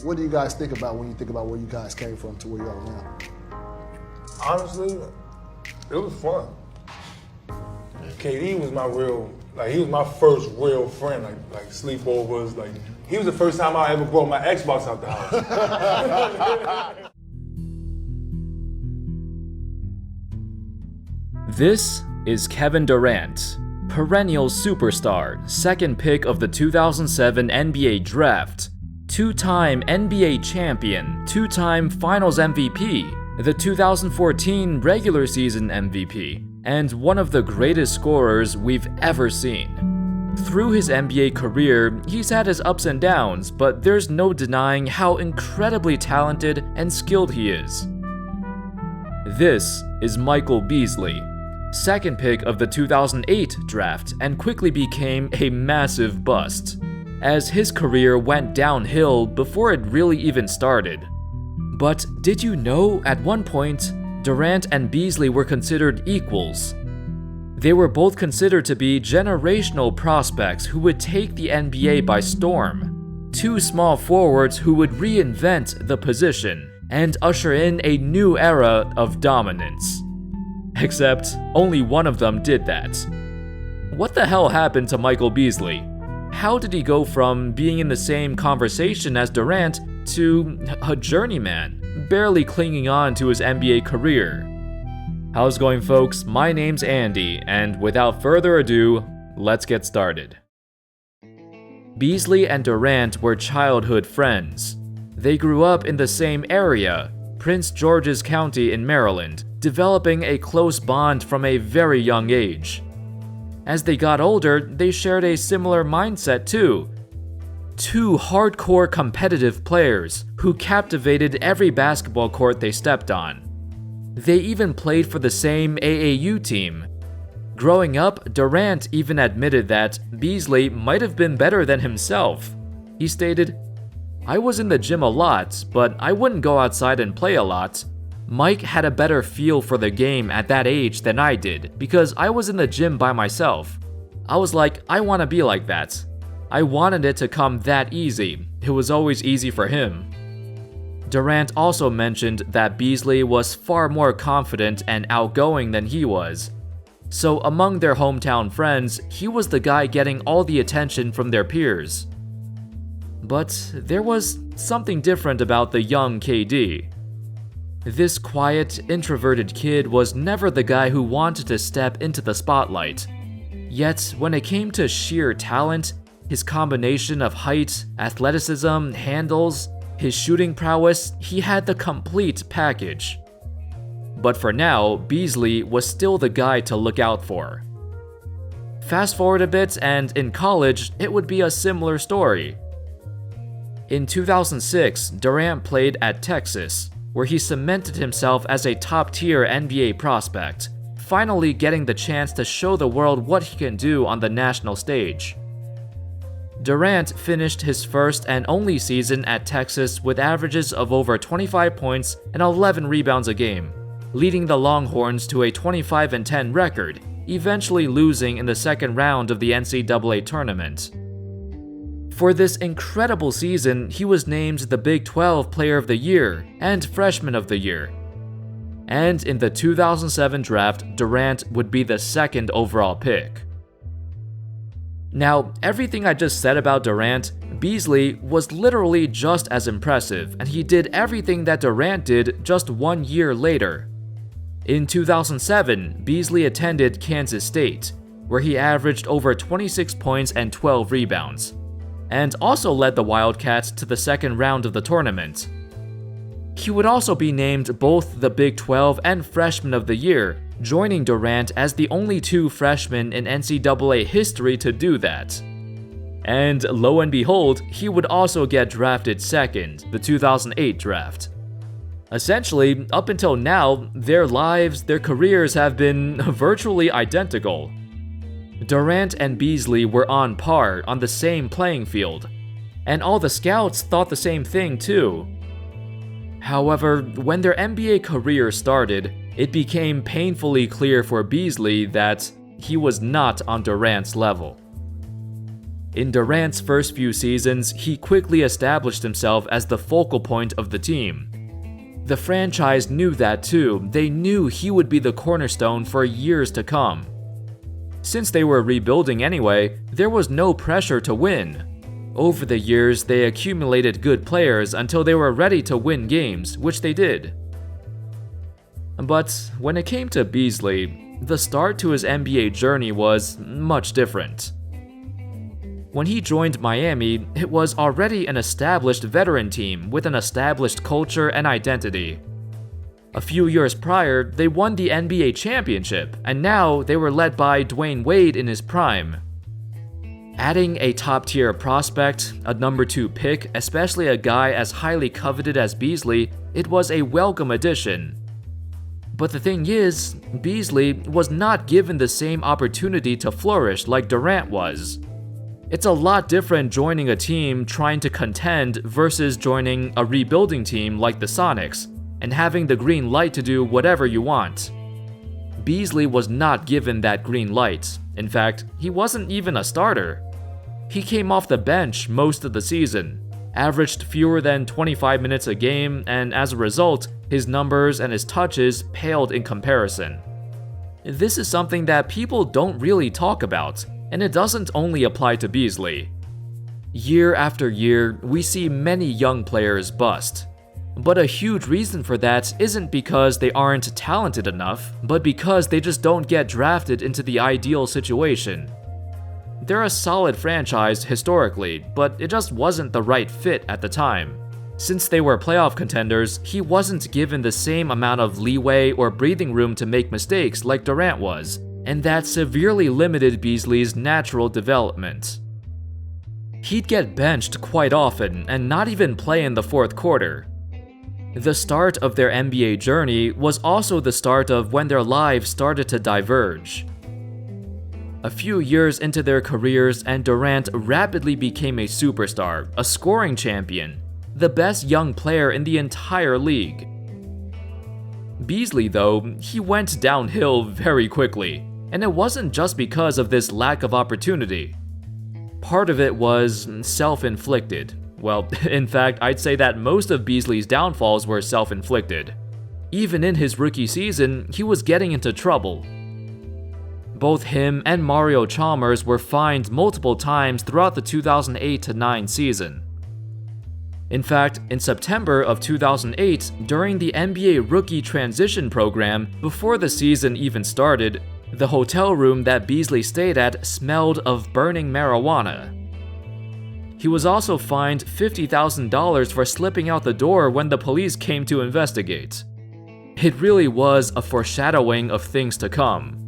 What do you guys think about when you think about where you guys came from to where you are now? Honestly, it was fun. KD was my real, he was my first real friend, like sleepovers, he was the first time I ever brought my Xbox out the house. This is Kevin Durant, perennial superstar, second pick of the 2007 NBA Draft, two-time NBA champion, two-time Finals MVP, the 2014 regular season MVP, and one of the greatest scorers we've ever seen. Through his NBA career, he's had his ups and downs, but there's no denying how incredibly talented and skilled he is. This is Michael Beasley, second pick of the 2008 draft, and quickly became a massive bust, as his career went downhill before it really even started. But did you know at one point, Durant and Beasley were considered equals? They were both considered to be generational prospects who would take the NBA by storm. Two small forwards who would reinvent the position and usher in a new era of dominance. Except, only one of them did that. What the hell happened to Michael Beasley? How did he go from being in the same conversation as Durant to a journeyman, barely clinging on to his NBA career? How's it going, folks? My name's Andy, and without further ado, let's get started. Beasley and Durant were childhood friends. They grew up in the same area, Prince George's County in Maryland, developing a close bond from a very young age. As they got older, they shared a similar mindset too. Two hardcore competitive players who captivated every basketball court they stepped on. They even played for the same AAU team. Growing up, Durant even admitted that Beasley might have been better than himself. He stated, "I was in the gym a lot, but I wouldn't go outside and play a lot. Mike had a better feel for the game at that age than I did because I was in the gym by myself. I was like, I want to be like that. I wanted it to come that easy. It was always easy for him." Durant also mentioned that Beasley was far more confident and outgoing than he was. So among their hometown friends, he was the guy getting all the attention from their peers. But there was something different about the young KD. This quiet, introverted kid was never the guy who wanted to step into the spotlight. Yet, when it came to sheer talent, his combination of height, athleticism, handles, his shooting prowess, he had the complete package. But for now, Beasley was still the guy to look out for. Fast forward a bit, and in college, it would be a similar story. In 2006, Durant played at Texas, where he cemented himself as a top-tier NBA prospect, finally getting the chance to show the world what he can do on the national stage. Durant finished his first and only season at Texas with averages of over 25 points and 11 rebounds a game, leading the Longhorns to a 25-10 record, eventually losing in the second round of the NCAA tournament. For this incredible season, he was named the Big 12 Player of the Year and Freshman of the Year. And in the 2007 draft, Durant would be the second overall pick. Now, everything I just said about Durant, Beasley was literally just as impressive, and he did everything that Durant did just 1 year later. In 2007, Beasley attended Kansas State, where he averaged over 26 points and 12 rebounds, and also led the Wildcats to the second round of the tournament. He would also be named both the Big 12 and Freshman of the Year, joining Durant as the only two freshmen in NCAA history to do that. And lo and behold, he would also get drafted second, the 2008 draft. Essentially, up until now, their lives, their careers have been virtually identical. Durant and Beasley were on par on the same playing field, and all the scouts thought the same thing too. However, when their NBA career started, it became painfully clear for Beasley that he was not on Durant's level. In Durant's first few seasons, he quickly established himself as the focal point of the team. The franchise knew that too. They knew he would be the cornerstone for years to come. Since they were rebuilding anyway, there was no pressure to win. Over the years, they accumulated good players until they were ready to win games, which they did. But when it came to Beasley, the start to his NBA journey was much different. When he joined Miami, it was already an established veteran team with an established culture and identity. A few years prior, they won the NBA championship, and now they were led by Dwayne Wade in his prime. Adding a top-tier prospect, a number 2 pick, especially a guy as highly coveted as Beasley, it was a welcome addition. But the thing is, Beasley was not given the same opportunity to flourish like Durant was. It's a lot different joining a team trying to contend versus joining a rebuilding team like the Sonics and having the green light to do whatever you want. Beasley was not given that green light. In fact, he wasn't even a starter. He came off the bench most of the season, averaged fewer than 25 minutes a game, and as a result, his numbers and his touches paled in comparison. This is something that people don't really talk about, and it doesn't only apply to Beasley. Year after year, we see many young players bust. But a huge reason for that isn't because they aren't talented enough, but because they just don't get drafted into the ideal situation. They're a solid franchise historically, but it just wasn't the right fit at the time. Since they were playoff contenders, he wasn't given the same amount of leeway or breathing room to make mistakes like Durant was, and that severely limited Beasley's natural development. He'd get benched quite often and not even play in the fourth quarter. The start of their NBA journey was also the start of when their lives started to diverge. A few years into their careers, and Durant rapidly became a superstar, a scoring champion, the best young player in the entire league. Beasley, though, he went downhill very quickly, and it wasn't just because of this lack of opportunity. Part of it was self-inflicted. Well, in fact, I'd say that most of Beasley's downfalls were self-inflicted. Even in his rookie season, he was getting into trouble. Both him and Mario Chalmers were fined multiple times throughout the 2008-09 season. In fact, in September of 2008, during the NBA Rookie Transition Program, before the season even started, the hotel room that Beasley stayed at smelled of burning marijuana. He was also fined $50,000 for slipping out the door when the police came to investigate. It really was a foreshadowing of things to come.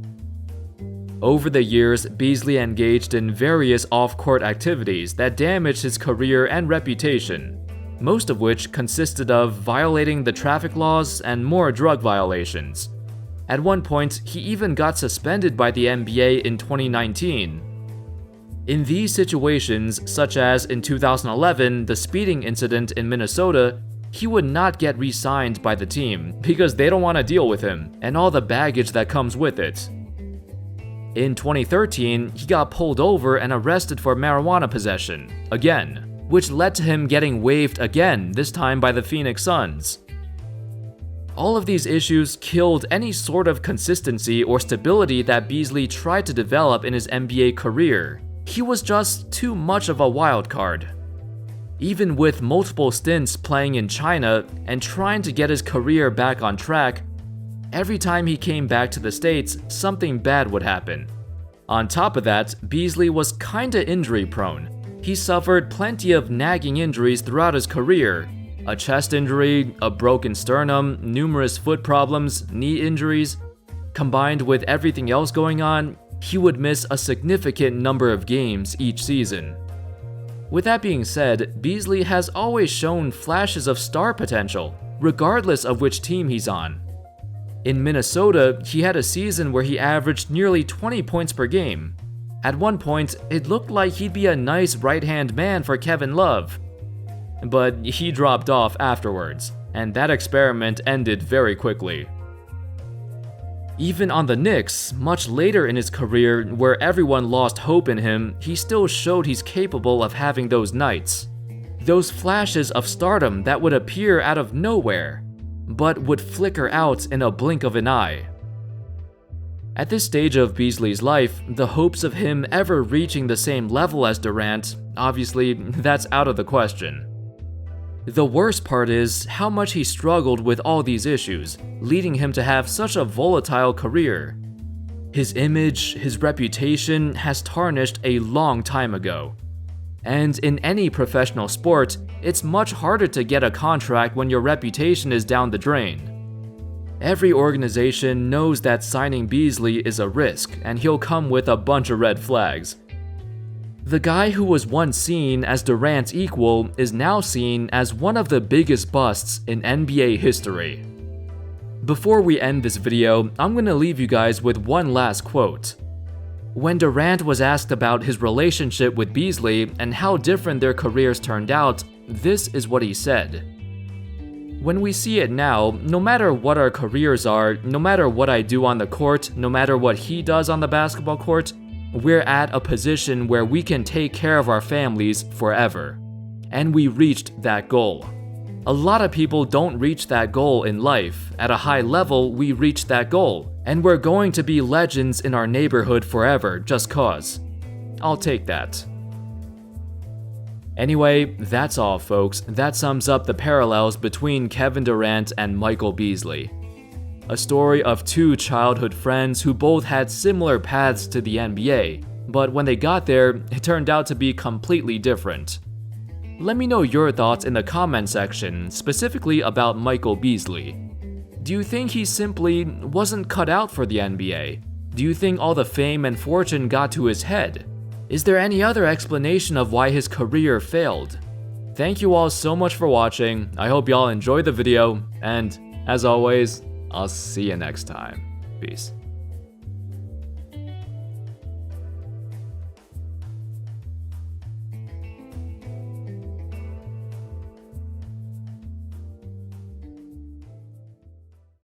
Over the years, Beasley engaged in various off-court activities that damaged his career and reputation, most of which consisted of violating the traffic laws and more drug violations. At one point, he even got suspended by the NBA in 2019. In these situations, such as in 2011, the speeding incident in Minnesota, he would not get re-signed by the team because they don't want to deal with him and all the baggage that comes with it. In 2013, he got pulled over and arrested for marijuana possession, again, which led to him getting waived again, this time by the Phoenix Suns. All of these issues killed any sort of consistency or stability that Beasley tried to develop in his NBA career. He was just too much of a wild card. Even with multiple stints playing in China and trying to get his career back on track, every time he came back to the States, something bad would happen. On top of that, Beasley was kinda injury prone. He suffered plenty of nagging injuries throughout his career. A chest injury, a broken sternum, numerous foot problems, knee injuries. Combined with everything else going on, he would miss a significant number of games each season. With that being said, Beasley has always shown flashes of star potential, regardless of which team he's on. In Minnesota, he had a season where he averaged nearly 20 points per game. At one point, it looked like he'd be a nice right-hand man for Kevin Love. But he dropped off afterwards, and that experiment ended very quickly. Even on the Knicks, much later in his career, where everyone lost hope in him, he still showed he's capable of having those nights. Those flashes of stardom that would appear out of nowhere, but would flicker out in a blink of an eye. At this stage of Beasley's life, the hopes of him ever reaching the same level as Durant, obviously, that's out of the question. The worst part is how much he struggled with all these issues, leading him to have such a volatile career. His image, his reputation has tarnished a long time ago. And in any professional sport, it's much harder to get a contract when your reputation is down the drain. Every organization knows that signing Beasley is a risk, and he'll come with a bunch of red flags. The guy who was once seen as Durant's equal is now seen as one of the biggest busts in NBA history. Before we end this video, I'm gonna leave you guys with one last quote. When Durant was asked about his relationship with Beasley and how different their careers turned out, this is what he said. When we see it now, no matter what our careers are, no matter what I do on the court, no matter what he does on the basketball court, we're at a position where we can take care of our families forever. And we reached that goal. A lot of people don't reach that goal in life. At a high level, we reached that goal, and we're going to be legends in our neighborhood forever just cause. I'll take that. Anyway, that's all folks. That sums up the parallels between Kevin Durant and Michael Beasley. A story of two childhood friends who both had similar paths to the NBA, but when they got there, it turned out to be completely different. Let me know your thoughts in the comment section, specifically about Michael Beasley. Do you think he simply wasn't cut out for the NBA? Do you think all the fame and fortune got to his head? Is there any other explanation of why his career failed? Thank you all so much for watching. I hope y'all enjoyed the video, and as always, I'll see you next time. Peace.